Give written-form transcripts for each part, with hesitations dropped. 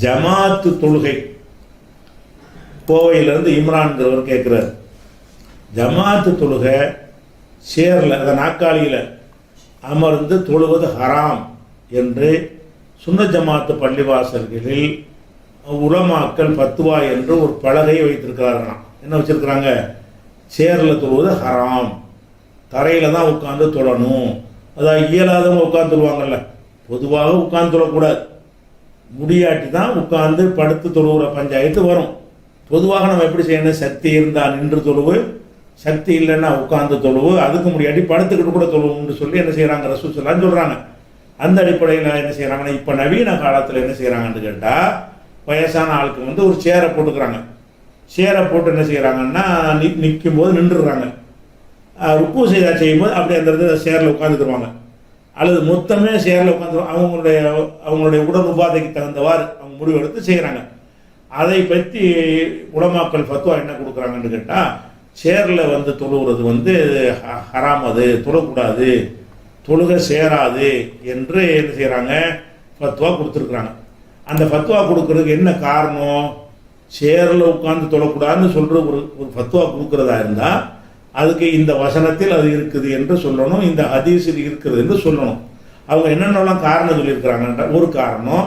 ஜமாத்து தொழுகை. கோவையிலேருந்து இம்ரான்கிறவர் கேட்குறார், ஜமாத்து தொழுகை சேரில் அந்த நாற்காலியில் அமர்ந்து தொழுவது ஹராம் என்று சுன்ன ஜமாத்து பள்ளிவாசல்களில் உலமாக்கள் பத்துவா என்று ஒரு பலகையை வைத்திருக்கிறார்களாம். என்ன வச்சுருக்கிறாங்க? சேரில் தொழுவது ஹராம், தரையில் தான் உட்காந்து தொழணும். அதாவது இயலாதவங்க உட்காந்து தொழுவாங்கல்ல, பொதுவாக உட்காந்து தொழக்கூடாது, முடியாட்டி தான் உட்காந்து படுத்து தொழுகிற பஞ்சாயத்து வரும். பொதுவாக நம்ம எப்படி செய்யணும்? சக்தி இருந்தால் நின்று தொழுவு, சக்தி இல்லைன்னா உட்காந்து தொழுவு, அதுக்கு முடியாட்டி படுத்துக்கிட்டு கூட தொழுவுன்னு சொல்லி என்ன செய்கிறாங்க? ரசூல் ஸல்லல்லாஹு சொல்கிறாங்க. அந்த அடிப்படையில் என்ன செய்கிறாங்கன்னா, இப்போ நவீன காலத்தில் என்ன செய்கிறாங்கன்னு கேட்டால், வயசான ஆளுக்கு ஒரு சேரை போட்டுக்கிறாங்க. சேரை போட்டு என்ன செய்கிறாங்கன்னா, நிற்கும் போது நின்றுடுறாங்க. ருக்கு செய்யும்போது அப்படி அந்த இடத்துல சேரில் உட்காந்துக்குருவாங்க. அல்லது மொத்தமே சேரில் உட்காந்து அவங்களுடைய உடல் உபாதைக்கு தகுந்தவாறு அவங்க முடிவெடுத்து செய்கிறாங்க. அதை பற்றி உலமாக்கள் ஃபத்வா என்ன கொடுக்குறாங்கன்னு கேட்டால், சேரில் தொழுகிறது ஹராம், அது தொழக்கூடாது, தொழுகை சேராது என்று என்ன செய்கிறாங்க? ஃபத்வா கொடுத்துருக்குறாங்க. அந்த ஃபத்வா கொடுக்கறதுக்கு என்ன காரணம்? சேரில் உட்காந்து தொழக்கூடாதுன்னு சொல்கிற ஒரு ஃபத்வா கொடுக்குறதா இருந்தால் அதுக்கு இந்த வசனத்தில் அது இருக்குது என்று சொல்லணும், இந்த ஹதீஸில் இருக்குது என்று சொல்லணும். அவங்க என்னென்னலாம் காரணம் சொல்லியிருக்கிறாங்கன்ற ஒரு காரணம்,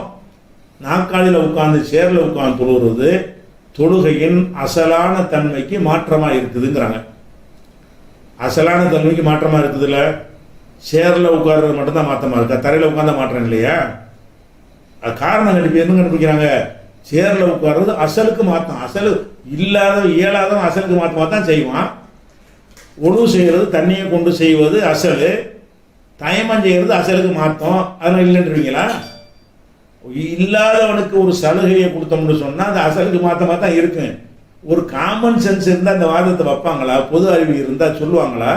நாற்காலியில் உட்காந்து சேரில் உட்காந்து தொழுகிறது தொழுகையின் அசலான தன்மைக்கு மாற்றமாக இருக்குதுங்கிறாங்க. அசலான தன்மைக்கு மாற்றமாக இருக்குதுல்ல, சேரில் உட்கார்றது மட்டும்தான் மாற்றமாக இருக்கா? தரையில் உட்காந்த மாற்றம் இல்லையா? அது காரணம் என்ன கண்டுபிடிக்கிறாங்க? சேரில் உட்கார்றது அசலுக்கு மாற்றம். அசலு இல்லாத இயலாதவன் அசலுக்கு மாற்றமாக தான் செய்வான். ஒழு செய்கிறது, தண்ணியை கொண்டு செய்வது அசல், தயமம் செய்கிறது அசலுக்கு மாற்றம். அதெல்லாம் இல்லைன்றீங்களா? இல்லாதவனுக்கு ஒரு சலுகையை கொடுத்தோம்னு சொன்னால் அது அசலுக்கு மாற்றமாக தான் இருக்கு. ஒரு காமன் சென்ஸ் இருந்தால் அந்த வாதத்தை வைப்பாங்களா? பொது அறிவு இருந்தால் சொல்லுவாங்களா?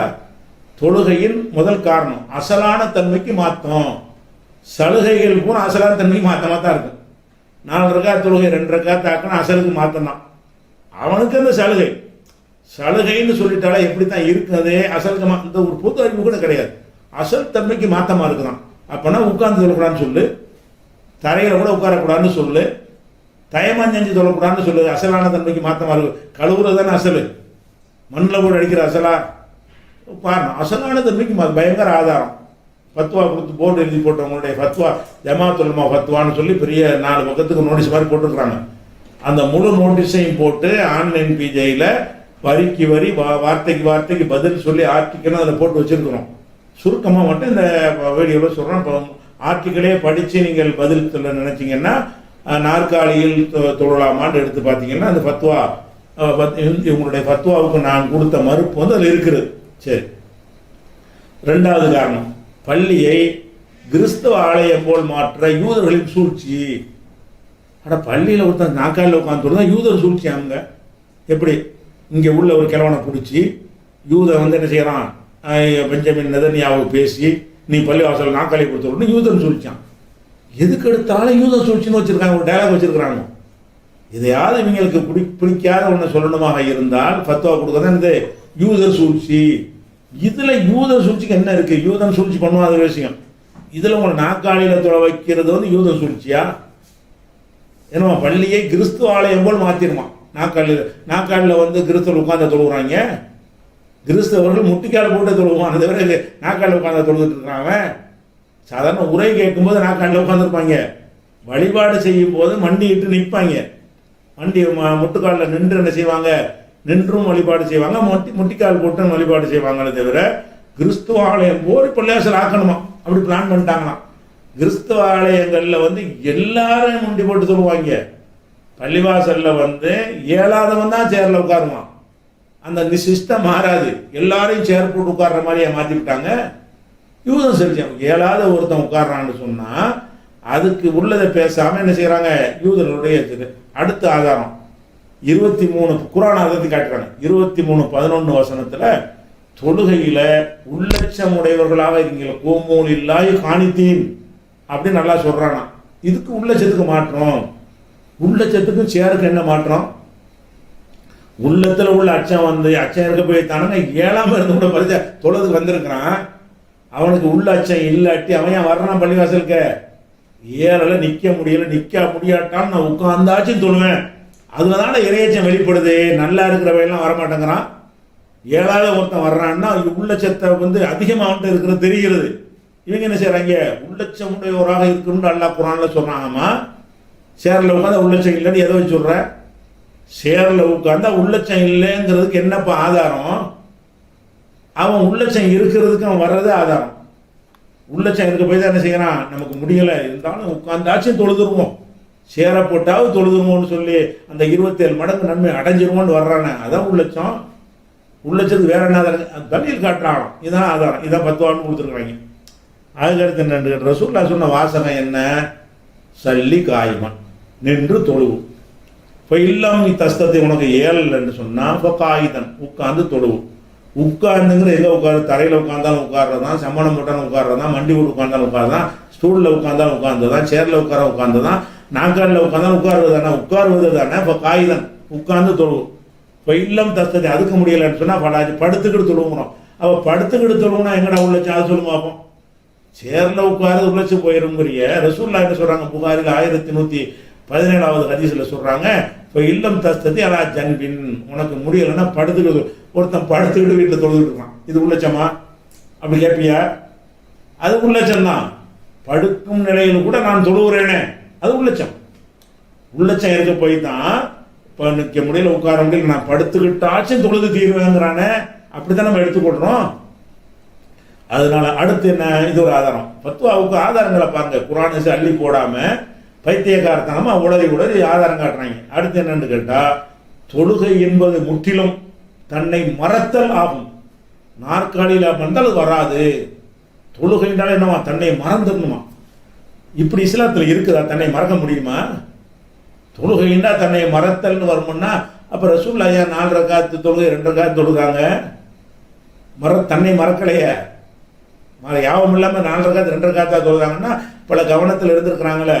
தொழுகையின் முதல் காரணம் அசலான தன்மைக்கு மாற்றம். சலுகைகள் கூட அசலான தன்மைக்கு மாற்றமாக தான் இருக்கும். 4 ரக்காத் தொழுகை 2 ரக்காத் ஆக்கணும், அசலுக்கு மாற்றம் தான். அவனுக்கு அந்த சலுகைன்னு சொல்லிட்டாலே எப்படி தான் இருக்குது? அசலுக்கு இந்த ஒரு பொது அறிவு கூட கிடையாது. அசல் தன்மைக்கு மாற்றமாக இருக்குதான். அப்போனா உட்கார்ந்து சொல்லக்கூடாதுன்னு சொல்லு, தரையில் கூட உட்காரக்கூடாதுன்னு சொல்லு, தயமா செஞ்சு சொல்லக்கூடாதுன்னு சொல்லு. அசலான தன்மைக்கு மாற்றமாக இருக்கு. கழுவுறது தானே அசல், மண்ணில் கூட அடிக்கிற அசலா பாருங்க. அசலான தன்மைக்கு பயங்கர ஆதாரம். ஃபத்வா கொடுத்து போர்டு எழுதி போட்டவங்களுடைய ஃபத்வா, ஜமாத்துல் உலமா ஃபத்வான்னு சொல்லி பெரிய 4 பக்கத்துக்கு நோட்டீஸ் மாதிரி போட்டுருக்குறாங்க. அந்த முழு நோட்டீஸையும் போட்டு ஆன்லைன் பிஜேயில் வரிக்கு வரி வார்த்தைக்கு வார்த்தைக்கு பதில் சொல்லி ஆர்டிக்கலும் அதில் போட்டு வச்சுருக்கிறோம். சுருக்கமாக மட்டும் இந்த வீடியோவில் சொல்கிறோம். இப்போ ஆர்டிக்கலே படித்து நீங்கள் பதில் சொல்ல நினச்சிங்கன்னா, நாற்காலியில் தொழலாமான்னு எடுத்து பார்த்தீங்கன்னா அந்த ஃபத்வா, இவங்களுடைய ஃபத்வாவுக்கு நான் கொடுத்த மறுப்பு அதில் இருக்குது. சரி, 2வது காரணம், பள்ளியை கிறிஸ்தவ ஆலயம் போல் மாற்ற யூதர்களின் சூழ்ச்சி. ஆனால் பள்ளியில் ஒருத்தன் நாற்காலியில் உட்காந்து தான் யூதர் சூழ்ச்சி. அவங்க எப்படி? இங்கே உள்ள ஒரு கிழவனை பிடிச்சி யூதன் என்ன செய்கிறான்? பெஞ்சமின் நெதன்யாவுக்கு பேசி நீ பள்ளிவாசல் நாற்காலி கொடுத்துருன்னு யூதன் சூழ்ச்சான். எதுக்கு எடுத்தாலும் யூதன் சூழ்ச்சின்னு வச்சுருக்காங்க, ஒரு டைலாக் வச்சுருக்கிறாங்க. இதையாவது இவங்களுக்கு பிடிக்காத ஒன்று சொல்லணுமாக இருந்தால் ஃபத்வா கொடுக்குறதான் இந்த யூதர் சூழ்ச்சி. இதில் யூதர் சூழ்ச்சிக்கு என்ன இருக்குது? யூதன் சூழ்ச்சி பண்ணுவாத விஷயம். இதில் உங்களை நாற்காலியில் தொலை வைக்கிறது யூதன் சூழ்ச்சியா? என்னமா பள்ளியை கிறிஸ்துவ ஆலயம் போல் மாற்றிடுமா? நாற்காலியில் கிறிஸ்தவர் உட்காந்து தொழுகிறாங்க. கிறிஸ்தவர்கள் முட்டிக்கால் போட்டு தொழுவான், தவிர நாற்காலில் உட்காந்து தொழுதுட்டு இருக்கிறாங்க. சாதாரண உரை கேட்கும்போது நாற்காலில் உட்காந்துருப்பாங்க, வழிபாடு செய்யும் போது மண்டிட்டு நிற்பாங்க. முட்டுக்காலில் நின்று என்ன செய்வாங்க? நின்றும் வழிபாடு செய்வாங்க, முட்டிக்கால் போட்டு வழிபாடு செய்வாங்களே தவிர கிறிஸ்துவ ஆலயம் போய் பள்ளிவாசல் ஆக்கணுமா அப்படி பிளான் பண்ணிட்டாங்களாம். கிறிஸ்துவ ஆலயங்களில் எல்லாரும் முண்டி போட்டு சொல்லுவாங்க. பள்ளிவாசலில் இயலாதவன் தான் சேரில் உட்காருமா. அந்த சிஸ்டம் மாறாது, எல்லாரையும் சேர் போட்டு உட்கார்ற மாதிரியே மாற்றி விட்டாங்க. யூதன் செல்ஜம் இயலாத ஒருத்தன் உட்கார்றான்னு சொன்னால் அதுக்கு உள்ளதை பேசாமல் என்ன செய்கிறாங்க? யூதனுடைய அடுத்த ஆதாரம் 23 குர்ஆன் ஆதாரத்தை காட்டுறாங்க. 23:11 வசனத்தில் தொழுகையில் உள்ளட்சம் உடையவர்களாக இருக்கீங்களா, கோமூல் இல்லாய் காணித்தீன் அப்படின்னு நல்லா சொல்கிறானா. இதுக்கு உள்ளட்சத்துக்கு மாற்றம். உள்ளட்சத்துக்கும் சேருக்கு என்ன மாற்றம்? உள்ளத்தில் உள்ள அச்சம் அச்சம் இருக்க போய் தானுங்க 7ஆம் இருந்து கூட பரிசா தொழுதுக்கு வந்திருக்கிறான். அவனுக்கு உள்ள அச்சம் இல்லாட்டி அவன் ஏன் வர்றான் பள்ளிவாசலுக்கு? ஏறல, நிக்க முடியல, நிக்க முடியாட்டாலும் நான் உட்கார்ந்தாச்சும் தொழுவேன். அதுலதான இறையச்சம் வெளிப்படுது. நல்லா இருக்கிறவையெல்லாம் வரமாட்டேங்கிறான். ஏழாவது ஒருத்தன் வர்றான்னா உள்ளச்சத்தை வந்து அதிகமாக வந்துட்டு இருக்கிறது தெரிகிறது. இவங்க என்ன செய்யறாங்க, உள்ளச்சம் உடையவராக இருக்கணும்னு அல்லாஹ் குர்ஆன்ல சொல்றாங்கம்மா. சேரில் உட்காந்தா உள்ளச்சம் இல்லைன்னு எதை வச்சு சொல்ற? சேரில் உட்காந்தா உள்ளச்சம் இல்லைங்கிறதுக்கு என்னப்பா ஆதாரம்? அவன் உள்ளச்சம் இருக்கிறதுக்கு அவன் வர்றதே ஆதாரம். உள்ளச்சம் இருக்க போய் தான் என்ன செய்யறான், நமக்கு முடியலை இருந்தாலும் உட்காந்தாச்சும் தொழுதுருவோம், சேர போட்டாவது தொழுதுருவோம்னு சொல்லி அந்த 27 மடங்கு நன்மை அடைஞ்சிருவோம்னு வர்றானே, அதான் உள்ளச்சம். உள்ளச்சத்துக்கு வேற என்ன தண்ணீர் காட்டுறான், இதான் ஆதாரம். இதான் 10 வான்னு கொடுத்துருக்காங்க. அதுக்கடுத்து என்ன, ரசூலுல்லாஹ் சொன்ன வாசகம் என்ன? சல்லி காயிமன், நின்று தொழுவு. இப்போ இல்லம் நீ தஸ்தத்தை உனக்கு ஏழல்ன்னு சொன்னா இப்போ காயிதன், உட்காந்து தொழுவு. உட்கார்ந்துங்கிற எங்கே உட்காரு? தரையில் உட்காந்தாலும் உட்கார்றதான், சம்மணம் போட்டாலும் உட்கார்றதான், மண்டி போட்டு உட்காந்தாலும் உட்கார்தான், ஸ்டூலில் உட்காந்தாலும் உட்கார்ந்ததான், சேரில் உட்கார உட்கார்ந்ததான், நாற்காலில் உட்காந்தாலும் உட்காருவது தானே, உட்காருவது தானே. இப்போ காகிதன் உட்கார்ந்து தொழுவு. இப்போ இல்லம் தஸ்தத்தை அதுக்கு முடியலைன்னு சொன்னால் படாச்சு படுத்துக்கிட்டு தொழுவுறோம். அவள் படுத்துக்கிட்டு தொழுவுனா எங்கடா உள்ளச்சு? அதை சொல்லுங்க பார்ப்போம். சேரில் உட்காரு உள்ளச்சு போயிருங்கிறிய ரசூலுல்லாஹ் என்ன சொல்கிறாங்க? புகாரில் 1117வது ஹதீஸில் சொல்கிறாங்க, இப்போ இல்லம் தஸ்தத்தை அலா ஜன்பின், உனக்கு முடியலைன்னா படுத்துக்கிட்டு. ஒருத்தன் படுத்துக்கிட்டு வீட்டில் தொழுதுட்டு இருக்கான், இது உள்ளச்சமா? அப்படி கேட்பியா? அது உள்ளச்சம் தான். படுக்கும் நிலையில் கூட நான் தொழுகிறேனே, அது உள்ளச்சம். உள்ளச்சம் இருக்க போய் தான் இப்போ நிற்க முடியல, உட்கார முடியல, நான் படுத்துக்கிட்டாச்சும் தொழுது தீர்வேங்கிறானே, அப்படித்தான் நம்ம எடுத்துக்கொள்றோம். அதனால அடுத்து என்ன? இது ஒரு ஆதாரம். ஃபத்வாவுக்கு ஆதாரங்களை பாருங்க, குர்ஆனை அள்ளி போடாம பைத்தியக்காரத்தனமா உளறி உளறி ஆதாரம் காட்டுறாங்க. அடுத்து என்னன்னு கேட்டா, தொழுகை என்பது முற்றிலும் தன்னை மறத்தல் ஆகும். நாற்காலியில் அமர்ந்தால் அது வராது. தொழுகைன்றாலும் என்னவா? தன்னை மறந்துடணுமா? இப்படி இஸ்லாத்தில் இருக்குதா? தன்னை மறக்க முடியுமா? தொழுகைண்டா தன்னை மறத்தல்னு வருமுன்னா அப்போ ரசூலுல்லாஹ் 4 ரக்காத்து தொழுகை 2 ரக்காத்து தொழுகாங்க, தன்னை மறக்கலையே. யாபம் இல்லாமல் 4 ரக்காத்து 2 ரக்காத்தா தொழுதாங்கன்னா பல கவனத்தில் இருந்திருக்கிறாங்களே.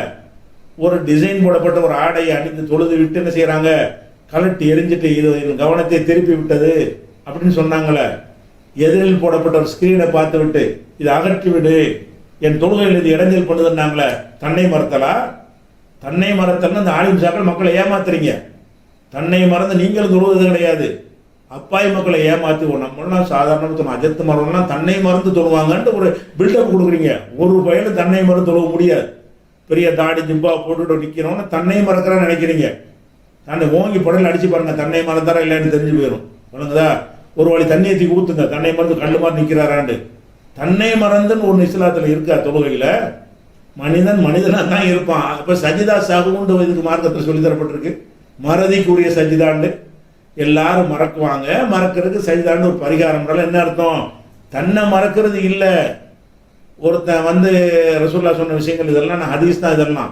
ஒரு டிசைன் போடப்பட்ட ஒரு ஆடையை அணிந்து தொழுது விட்டு என்ன செய்யறாங்க, கலட்டி எரிஞ்சிட்டு இது கவனத்தை திருப்பி விட்டது அப்படின்னு சொன்னாங்களே. எதிரில் போடப்பட்ட ஒரு ஸ்கிரீனை பார்த்து விட்டு இதை அகற்றி விடு, என் தொழுகையில் இது இடைஞ்சல் பண்ணுதுன்னாங்களே. தன்னை மறத்தலா? தன்னை மறத்தல்னு அந்த ஆலிம் சாக்கள் மக்களை ஏமாத்துறீங்க. தன்னை மறந்து நீங்களும் தொழுவது கிடையாது, அப்பாய் மக்களை ஏமாத்தி. நம்மளாம் சாதாரண அஜத்து மரம்லாம் தன்னை மறந்து தொழுவாங்கன்ட்டு ஒரு பில்டப் கொடுக்குறீங்க. ஒரு பையனும் தன்னை மறந்து தொழுவ முடியாது. பெரிய தாடி ஜிம்பா போட்டுட்டு நிற்கிறோன்னு தன்னை மறக்கிறான்னு நினைக்கிறீங்க. தன்னை ஓங்கி படல அடிச்சு பாருங்க, தன்னை மறந்தாரா இல்லைன்னு தெரிஞ்சு போயிடும். சொல்லுங்கதா, ஒரு வழி தண்ணியை தூக்கி ஊத்துங்க, தன்னை மறந்து கல்லு மாதிரி நிற்கிறாராண்டு. தன்னை மறந்துன்னு ஒன்று இஸ்லாத்தில் இருக்கா? தொழுகையில் மனிதன் மனிதனாக தான் இருப்பான். இப்போ சஜிதா சகுண்டு இதுக்கு மார்க்கத்தில் சொல்லி தரப்பட்டிருக்கு. மறதிக்குரிய சஜிதாண்டு எல்லாரும் மறக்குவாங்க. மறக்கிறதுக்கு சஜிதாண்டு ஒரு பரிகாரம். என்ன அர்த்தம்? தன்னை மறக்கிறது இல்லை. ஒருத்தன் வந்து ரசூலுல்லாஹ் சொன்ன விஷயங்கள் இதெல்லாம் நான் ஹதீஸ் தான், இதெல்லாம்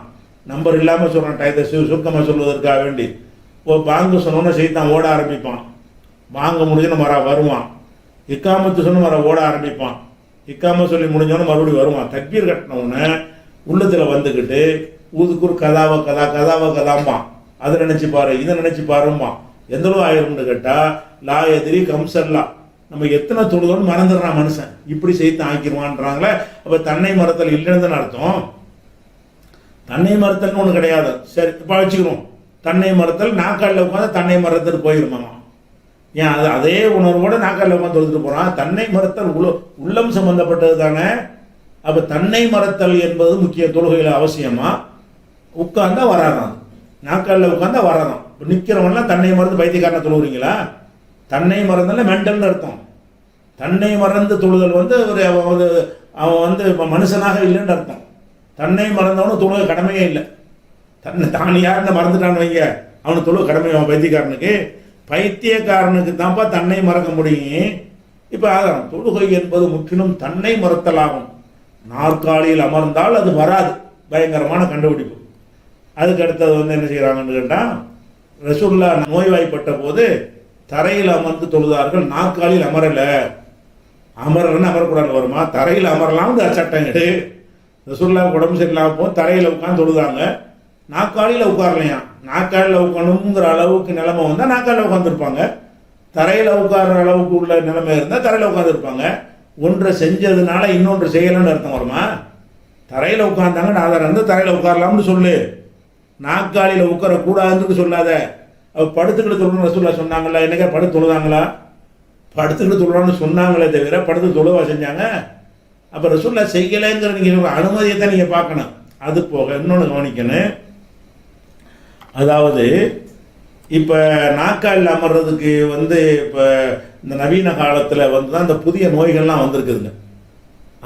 நம்பர் இல்லாமல் சொல்கிறேன், டயத்தை சுருக்கமாக சொல்வதற்காக வேண்டி. பாங்கு சொன்னோன்னு செய்தான் ஓட ஆரம்பிப்பான். வாங்க முடிஞ்சுன்னு வருவான். இக்காமத்து சொன்ன ஓட ஆரம்பிப்பான். இக்காம சொல்லி முடிஞ்சோன்னு மறுபடியும் வருவான். தக்பீர் கட்டினவுடனே உள்ளத்தில் வந்துக்கிட்டு ஊதுக்குரு கதாவை கதாம்பான். அதை நினைச்சு பாரு, இதை நினைச்சு பாரும்பான். எந்தளவு ஆயிரும்னு கேட்டால் லா எதிரி கம்சல்லா, நம்ம எத்தனை தொழுதோன்னு மறந்துடுறான் மனுஷன். இப்படி செய்து ஆக்கிடுவான்றாங்களே. அப்போ தன்னை மறத்தல் இல்லைன்னு தானே அர்த்தம். தன்னை மறத்தல்னு ஒன்று கிடையாது. சரி, இப்போ வச்சுக்கணும். தன்னை மறத்தல் நாக்காலில் உட்காந்து தன்னை மறத்தல் போயிருமாமா. ஏன் அது அதே உணர்வோடு நாக்காலில் உட்காந்து தொழுதுட்டு போகிறான். தன்னை மறத்தல் உள்ளம் சம்பந்தப்பட்டது தானே. அப்போ தன்னை மறத்தல் என்பது முக்கிய. தொழுகையில் அவசியமா? உட்கார்ந்தா வராதான், நாக்காலில் உட்காந்தா வராதான். இப்போ நிற்கிறவன்லாம் தன்னை மறந்து பைத்தியக்காரனை தொழுகிறீங்களா? தன்னை மறந்தல மென்டல்னு அர்த்தம். தன்னை மறந்து தொழுதல் வந்து அவன் வந்து இப்போ மனுஷனாக இல்லைன்னு அர்த்தம். தன்னை மறந்தவனு தொழுக கடமையே இல்லை. தான் யாருன்னு மறந்துட்டான்னு வைங்க, அவனுக்கு தொழுக கடமை. அவன் பைத்தியக்காரனுக்கு பைத்தியக்காரனுக்கு தான்ப்பா தன்னை மறக்க முடியும். இப்போ ஆதாரம், தொழுகை என்பது முற்றிலும் தன்னை மறத்தலாகும். நாற்காலியில் அமர்ந்தால் அது வராது. பயங்கரமான கண்டுபிடிப்பு. அதுக்கு அடுத்தது வந்து என்ன செய்கிறாங்கன்னு கேட்டால், ரசூலுல்லாஹ் நோய்வாய்ப்பட்ட போது தரையில் அமர்ந்து தொழுதார்கள், நாற்காலியில் அமரலை. அமரலன்னு அமரக்கூடாது வருமா? தரையில் அமரலாம் சட்டங்கடு. ரசூலுல்லாஹ் உடம்பு சரியில்லாம போ தரையில் உட்காந்து தொழுதாங்க, நாற்காலியில் உட்காரலையா. நாற்காலியில் உட்காரணுங்கிற அளவுக்கு நிலைமை வந்தால் நாற்காலியில் உட்காந்துருப்பாங்க. தரையில் உட்கார்ற அளவுக்கு உள்ள நிலைமை இருந்தால் தரையில் உட்காந்துருப்பாங்க. ஒன்றை செஞ்சதுனால இன்னொன்று செய்யலைன்னு அர்த்தம் வருமா? தரையில் உட்கார்ந்தாங்கன்னு ஆதாரம் இருந்தால் தரையில் உட்காரலாம்னு சொல்லு. நாற்காலியில் உட்காரக்கூடாதுன்னு சொல்லாத. அவர் படுத்துக்கிட்டு தொழுன்னு ரசூலுல்லாஹ் சொன்னாங்களா? என்னைக்கா படுத்து தொழுதாங்களா? படுத்துக்கிட்டு தொழுவான்னு சொன்னாங்களே தவிர படுத்து தொழுவா செஞ்சாங்க? அப்போ ரசூலுல்லாஹ் செய்யலைங்கிற நீங்கள் அனுமதியை தான் நீங்கள் பார்க்கணும். அது போக இன்னொன்று கவனிக்கணும். அதாவது இப்போ நாற்காலில் அமர்றதுக்கு இப்போ இந்த நவீன காலத்தில் தான் இந்த புதிய நோய்கள்லாம் வந்திருக்குதுங்க.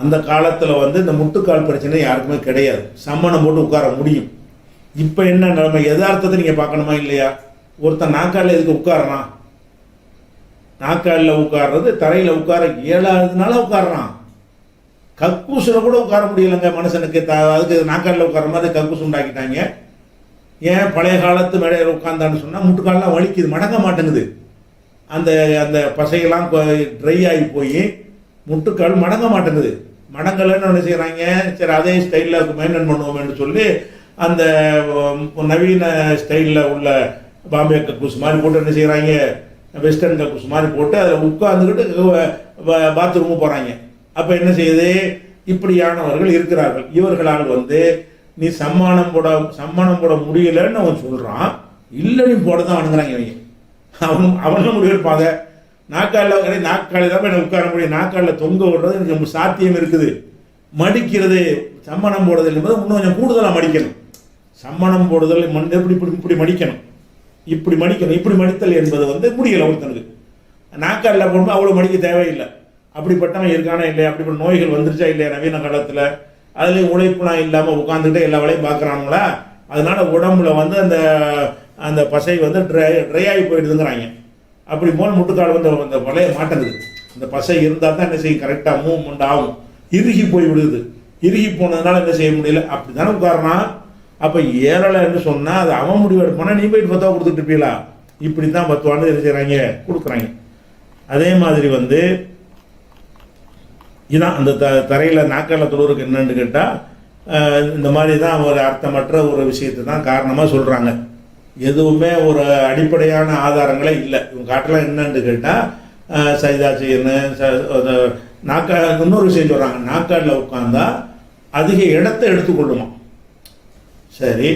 அந்த காலத்தில் இந்த முட்டுக்கால் பிரச்சனை யாருக்குமே கிடையாது. சம்மணம் போட்டு உட்கார முடியும். இப்போ என்ன நிலைமை, யதார்த்தத்தை நீங்கள் பார்க்கணுமா இல்லையா? ஒருத்தன் நாற்காலில் எதுக்கு உட்காரறான்? நாற்காலில் உட்கார்றது தரையில் உட்கார இயலாததுனால உட்காடுறான். கக்கூசில் கூட உட்கார முடியலைங்க மனுஷனுக்கு. அதுக்கு நாற்காலில் உட்கார மாதிரி கக்கூசு உண்டாக்கிட்டாங்க. ஏன்? பழைய காலத்து மேடையில் உட்காந்தான்னு சொன்னால் முட்டுக்காலெலாம் வலிக்குது, மடங்க மாட்டேங்குது. அந்த அந்த பசையெல்லாம் ட்ரை ஆகி போய் முட்டுக்கால் மடங்க மாட்டேங்குது. மடங்கலைன்னு என்ன செய்கிறாங்க, சரி அதே ஸ்டைலில் மெயின்டைன் பண்ணுவோம்னு சொல்லி அந்த நவீன ஸ்டைலில் உள்ள பாம்பே கக்கூஸ் மாதிரி போட்டு என்ன செய்கிறாங்க, வெஸ்டர்ன் கக்கூஸ் மாதிரி போட்டு அதில் உட்காந்துக்கிட்டு பாத்ரூமு போகிறாங்க. அப்போ என்ன செய்யுது, இப்படியானவர்கள் இருக்கிறார்கள். இவர்களால் நீ சம்மானம் போட முடியலன்னு அவன் சொல்கிறான். இல்லை நீ போட தான் வணங்குறாங்க இவங்க. அவனும் முடிவெடுப்பாங்க. நாற்காலில் தான் எனக்கு உட்கார முடியும். நாற்காலில் தொங்க விடுறது எனக்கு சாத்தியம் இருக்குது. மடிக்கிறது சம்மணம் போடுதல் என்பது இன்னும் கொஞ்சம் கூடுதலாக மடிக்கணும். சம்மணம் போடுதல் இப்படி மடிக்கணும், இப்படி மடிக்கணும். இப்படி மடித்தல் என்பது முடியலை ஒருத்தனுக்கு. நாற்காலில் போடும்போது அவ்வளோ மடிக்க தேவையில்லை. அப்படிப்பட்டவன் இருக்கானா இல்லையா? அப்படிப்பட்ட நோய்கள் வந்துருச்சா இல்லையா நவீன காலத்தில்? அதுலேயும் உழைப்புலாம் இல்லாமல் உட்காந்துக்கிட்டே எல்லா வேலையும் பார்க்குறாங்களா? அதனால உடம்புல அந்த அந்த பசை ட்ரை ஆகி போயிடுதுங்கிறாங்க. அப்படி போல் முட்டுக்கால் அந்த வளைய மாட்டேங்குது. அந்த பசை இருந்தால் தான் என்ன செய்யும், கரெக்டாக மூவ்மெண்ட் ஆகும். இறுகி போய் விடுது. இறுகி போனதுனால என்ன செய்ய முடியல. அப்படி தானே உட்காரனா? அப்போ ஏறலைன்னு சொன்னால் அது அவன் முடிவு எடுப்பானா? நீ போயிட்டு பத்துவா கொடுத்துட்டு இருப்பீங்களா? இப்படி தான் பத்துவான்னு என்ன செய்கிறாங்க, கொடுக்குறாங்க. அதே மாதிரி இதான் அந்த தரையில் நாக்கால தொழுவுக்கு என்னன்னு கேட்டால் இந்த மாதிரி தான் ஒரு அர்த்தமற்ற ஒரு விஷயத்தை தான் காரணமாக சொல்கிறாங்க. எதுவுமே ஒரு அடிப்படையான ஆதாரங்களே இல்லை. இவங்க காட்டலாம் என்னன்னு கேட்டால் சைதா செய்யணும். இன்னொரு விஷயம் சொல்கிறாங்க, நாக்காலில் உட்காந்தா அதிக இடத்தை எடுத்துக்கொள்ளுமா. சரி,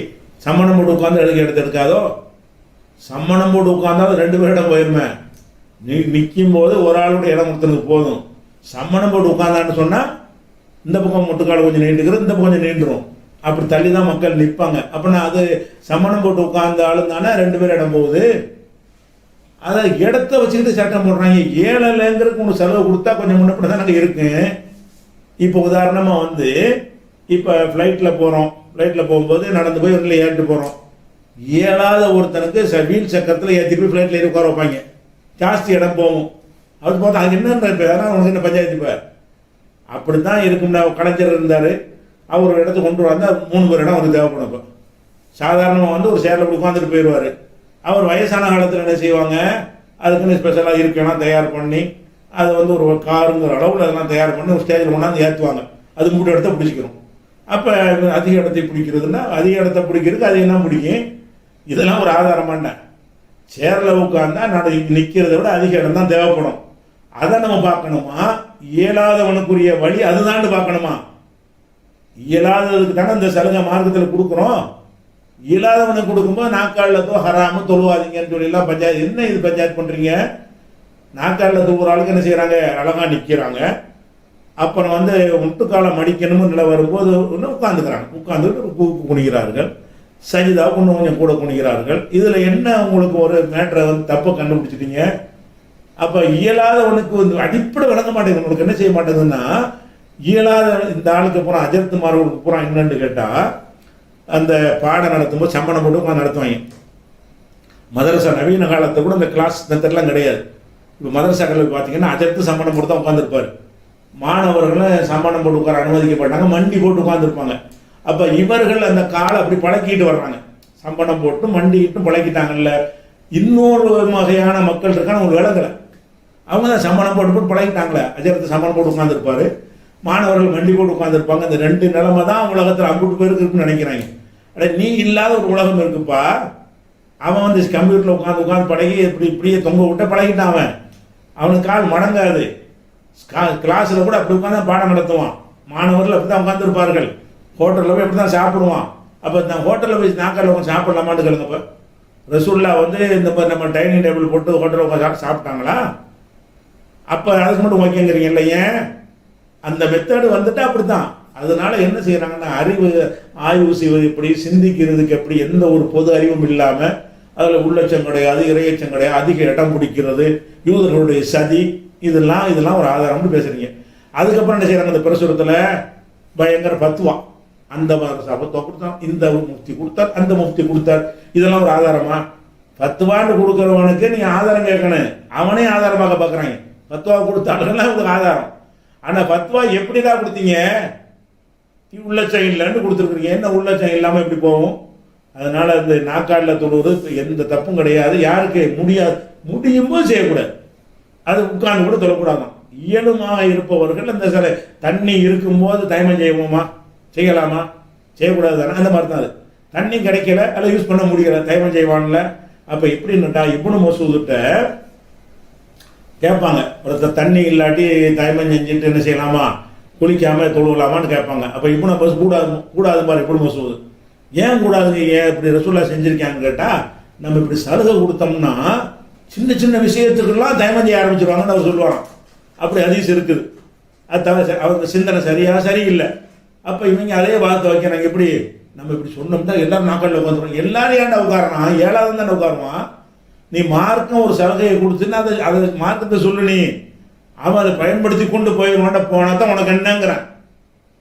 சம்மணம் போட்டு உட்காந்து அதிக இடத்த எடுக்காதோ? சம்மணம் போட்டு உட்காந்தாலும் 2 பேர் இடம் போயிருமே. நிற்கும் போது ஒரு ஆளுடைய இடம் கொடுத்ததுக்கு போதும். சம்மணம் போட்டு உட்காந்தான்னு சொன்னால் இந்த பக்கம் முட்டுக்கால் கொஞ்சம் நீண்டுக்கிறது, இந்த பக்கம் கொஞ்சம் நீண்டுரும். அப்படி தள்ளி தான் மக்கள் நிற்பாங்க. அப்படின்னா அது சம்மணம் போட்டு உட்கார்ந்தாலும் தானே 2 பேர் இடம் போகுது. அதை இடத்த வச்சுக்கிட்டு சட்டம் போடுறாங்க. ஏழைங்கிறதுக்கு ஒன்று செலவு கொடுத்தா கொஞ்சம் முன்னப்படி தான் நாங்கள் இருக்கு. இப்போ உதாரணமாக இப்போ ஃப்ளைட்டில் போகிறோம். ஃப்ளைட்டில் போகும்போது நடந்து போய் ஒன்றில் ஏறிட்டு போகிறோம். இயலாத ஒருத்தனுக்கு வீல் சக்கரத்தில் ஏற்றிட்டு போய் ஃப்ளைட்டில் ஏறி உட்கார வைப்பாங்க. ஜாஸ்தி இடம் போகும். அது பார்த்தா அது என்னன்ற பேர் உனக்கு என்ன பஞ்சாயத்து பேர்? அப்படி தான் இருக்கும்னா. கலைஞர் இருந்தார், அவர் ஒரு இடத்துக்கு கொண்டு வந்தால் 3 பேர் இடம் அவருக்கு தேவைப்படும். இப்போ சாதாரணமாக ஒரு சேரில் உட்காந்துட்டு போயிடுவார். அவர் வயசான காலத்தில் என்ன செய்வாங்க, அதுக்குன்னு ஸ்பெஷலாக இருக்கலாம் தயார் பண்ணி அதை ஒரு காருங்கிற அளவில் அதெல்லாம் தயார் பண்ணி ஒரு ஸ்டேஜில் கொண்டாந்து ஏற்றுவாங்க. அது 3 இடத்த பிடிச்சிக்கணும். அப்போ அதிக இடத்தை பிடிக்கிறதுனா அதிக இடத்த பிடிக்கிறதுக்கு அது என்ன பிடிக்கும்? இதெல்லாம் ஒரு ஆதாரமான. சேரில் உட்காந்தா நிற்கிறத விட அதிக இடம் தான் தேவைப்படும். அதை நம்ம பார்க்கணுமா? இயலாதவனுக்குரிய வழி அதுதான் பார்க்கணுமா? இயலாததுக்கு தானே இந்த சலுகை மார்க்கத்தில் கொடுக்குறோம். இயலாதவனுக்கு கொடுக்கும்போது நாக்காலில் ஹராமு தொழுவாதீங்கன்னு சொல்லிலாம் பஞ்சாயத்து. என்ன இது பஞ்சாயத்து பண்ணுறீங்க? நாக்காலில் தொழுகிற ஆளுக்கு என்ன செய்கிறாங்க, அழகாக நிற்கிறாங்க. அப்புறம் முட்டுக்காலை மடிக்கணும்னு நிலை வரும்போது உட்காந்துக்கிறாங்க. உட்காந்துக்கிட்டு குனிகிறார்கள். சஜிதாவுக்கு இன்னும் கொஞ்சம் கூட குனிகிறார்கள். இதில் என்ன உங்களுக்கு ஒரு மேட்டரை தப்பை கண்டுபிடிச்சிட்டீங்க? அப்போ இயலாதவனுக்கு அடிப்படை விளங்க மாட்டேங்குது. உங்களுக்கு என்ன செய்ய மாட்டேங்குதுன்னா, இயலாத இந்த ஆளுக்கு பூரா அஜர்த்துமார்களுக்கு பூரா என்னன்னு கேட்டால் அந்த பாடம் நடத்தும்போது சம்மணம் போட்டு உட்காந்து நடத்துவாங்க. மதரசா நவீன காலத்தை கூட இந்த கிளாஸ் மெத்தட்லாம் கிடையாது. இப்போ மதரசாக்களுக்கு பார்த்தீங்கன்னா அஜர்த்து சம்மணம் போட்டு தான் உட்காந்துருப்பார். மாணவர்களும் சம்மணம் போட்டு உட்கார அனுமதிக்கப்பட்டாங்க, மண்டி போட்டு உட்காந்துருப்பாங்க. அப்போ இவர்கள் அந்த காலை அப்படி பழக்கிட்டு வர்றாங்க. சம்பளம் போட்டு மண்டிக்கிட்டு பழக்கிட்டாங்கல்ல. இன்னொரு வகையான மக்கள் இருக்கான ஒரு விலங்கலை. அவங்க தான் சம்பளம் போட்டு பழகிட்டாங்களே. அஜரத்து சம்பளம் போட்டு உட்காந்துருப்பாரு, மாணவர்கள் மண்டி போட்டு உட்காந்துருப்பாங்க. இந்த 2 நிலைமை தான் உலகத்தில் 50 பேருக்கு இருக்குன்னு நினைக்கிறாங்க. நீ இல்லாத ஒரு உலகம் இருக்குப்பா. அவன் கம்ப்யூட்டரில் உட்காந்து பழகி இப்படியே தொங்க விட்ட பழகிட்டான். அவனுக்கு கால் மடங்காது. கிளாஸில் கூட அப்படி உட்காந்து பாடம் நடத்துவான். மாணவர்கள் அப்படி தான் உட்காந்துருப்பார்கள். ஹோட்டலில் போய் எப்படி தான் சாப்பிடுவான். அப்போ நான் ஹோட்டலில் போய் நாக்கால் உட்காந்து சாப்பிடலாமான்னு கேளுங்க. இப்போ ரசூல்லா வந்து இந்த மாதிரி நம்ம டைனிங் டேபிள் போட்டு ஹோட்டலில் உட்காந்து சாப்பிட்டாங்களா? அப்போ அதுக்கு மட்டும் ஓகேங்கிறீங்கல்ல. ஏன் அந்த மெத்தடு வந்துட்டு அப்படி தான். அதனால என்ன செய்யறாங்கன்னா, அறிவு ஆய்வு செய்வது எப்படி, சிந்திக்கிறதுக்கு எப்படி, எந்த ஒரு பொது அறிவும் இல்லாமல் அதில் உள்ளச்சம் கிடையாது, இறையச்சம் கிடையாது, அதிக இடம் பிடிக்கிறது, யூதர்களுடைய சதி, இதெல்லாம் ஒரு ஆதாரம்னு பேசுறீங்க. அதுக்கப்புறம் என்ன செய்யறாங்க, இந்த பிரசுரத்தில் பயங்கர பத்துவா, அந்த சபத்தை கொடுத்தான், இந்த முஃப்தி கொடுத்தார், அந்த முஃப்தி கொடுத்தார், இதெல்லாம் ஒரு ஆதாரமா? பத்துவான்னு கொடுக்குறவனுக்கு நீ ஆதாரம் கேட்கணும், அவனே ஆதாரமாக பார்க்குறாங்க. பத்துவா கொடுத்தாலும் உங்களுக்கு ஆதாரம். ஆனால் பத்துவா எப்படிதான் கொடுத்தீங்க? உள்ளச்சம் இல்லைன்னு கொடுத்துருக்குறீங்க. என்ன உள்ளச்சம் இல்லாமல் எப்படி போகும்? அதனால இந்த நாக்காடில் தொழுவது எந்த தப்பும் கிடையாது. யாருக்கு முடியாது, முடியும்போது செய்யக்கூடாது. அது உட்கார்ந்து கூட தொழக்கூடாதான். இயலுமாக இருப்பவர்கள் அந்த சில தண்ணி இருக்கும்போது தயமம் செய்வோமா, செய்யலாமா? செய்யக்கூடாது தானே. அந்த மாதிரி தான். அது தண்ணி கிடைக்கல, அதில் யூஸ் பண்ண முடியல, தயமம் செய்வான்ல. அப்போ எப்படின்னுட்டா, இப்னு மசூதுட்ட கேட்பாங்க, ஒருத்தர் தண்ணி இல்லாட்டி தயமம் செஞ்சுட்டு என்ன செய்யலாமா, குளிக்காம தொழுவலாமான்னு கேட்பாங்க. அப்போ இப்னு அப்பாஸ் கூடாது பாரு. இப்னு மசூது ஏன் கூடாதுங்க, ஏன் இப்படி ரசூல்லா செஞ்சிருக்காங்கன்னு கேட்டால், நம்ம இப்படி சலுகை கொடுத்தோம்னா சின்ன சின்ன விஷயத்துக்கெல்லாம் தயமம் செய்ய ஆரம்பிச்சிருவாங்கன்னு அவர் சொல்லுவாங்க. அப்படி ஹதீஸ் இருக்குது. அது தவிர அவங்க சிந்தனை சரியில்லை. அப்போ இவங்க அதே வார்த்தை வைக்கிறாங்க. எப்படி நம்ம இப்படி சொன்னோம்னா எல்லாரும் நாட்களில் உட்காந்துருவாங்க. எல்லாரும் ஏன்டா உட்காரணும், ஏழாவது தானே உட்காருவான். நீ மார்க்கம் ஒரு சலுகையை கொடுத்துன்னா அதை மார்க்கத்தை சொல்லு. நீ அவன் அதை பயன்படுத்தி கொண்டு போயிடுவான்ட போனால் தான் உனக்கு என்னங்கிறான்.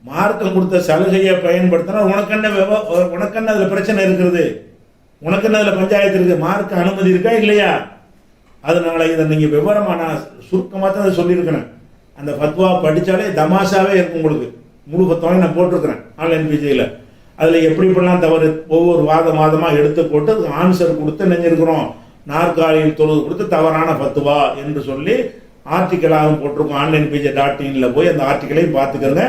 மார்க்கம் கொடுத்த சலுகையை பயன்படுத்தினா உனக்கு என்ன அதில் பிரச்சனை இருக்கிறது, உனக்கு என்ன அதில் பஞ்சாயத்து இருக்குது, மார்க்க அனுமதி இருக்கா இல்லையா? அதனால இதை நீங்கள் விவரமாக நான் சுருக்கமாக தான் அதை சொல்லியிருக்கிறேன். அந்த ஃபத்வா படித்தாலே தமாஷாவே இருக்கும் உங்களுக்கு. முழு ஃபத்வாவை நான் போட்டிருக்கிறேன் ஆன்லைன் பிஜியில். அதில் எப்படி இப்படிலாம் தவறு ஒவ்வொரு வாதமாக எடுத்து போட்டு அதுக்கு ஆன்சர் கொடுத்து நினைஞ்சிருக்கிறோம். நாற்காலியில் தொழுது கொடுத்து தவறான ஃபத்வா என்று சொல்லி ஆர்டிக்கலாகவும் போட்டிருக்கோம். ஆன்லைன் பிஜி.in போய் அந்த ஆர்டிக்கலையும் பார்த்துக்கிறங்க.